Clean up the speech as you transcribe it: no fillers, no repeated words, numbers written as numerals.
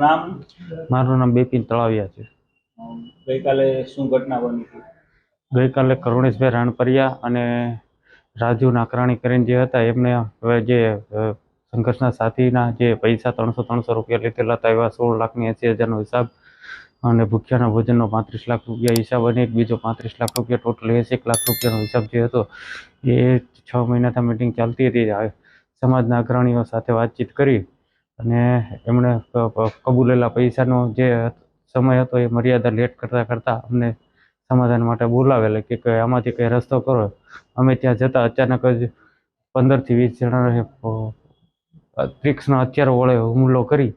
નામ? મારું નામ બિપિન તળાવિયા છે। ગઈકાલે શું ઘટના બની હતી? ગઈકાલે કરુણેશભાઈ રાણપરિયા અને રાજુ નાકરાણી કરીને જે હતા એમને હવે જે સંઘર્ષના સાથીના જે પૈસા 300 રૂપિયા લીધેલા હતા એવા 16,80,000નો હિસાબ અને ભૂખ્યાના ભોજનનો 35 લાખ રૂપિયા હિસાબ અને એક બીજો 35 લાખ રૂપિયા ટોટલ 1 લાખ રૂપિયાનો હિસાબ જે હતો એ 6 મહિનાથી મિટિંગ ચાલતી હતી। સમાજના અગ્રણીઓ સાથે વાતચીત કરી અને એમણે કબૂલેલા પૈસાનો જે સમય હતો એ મર્યાદા લેટ કરતાં અમને સમાધાન માટે બોલાવેલા કે આમાંથી કંઈ રસ્તો કરો। અમે ત્યાં જતાં અચાનક જ 15 થી 20 જણાએ તીક્ષ્ણ હથિયારો વડે હુમલો કરી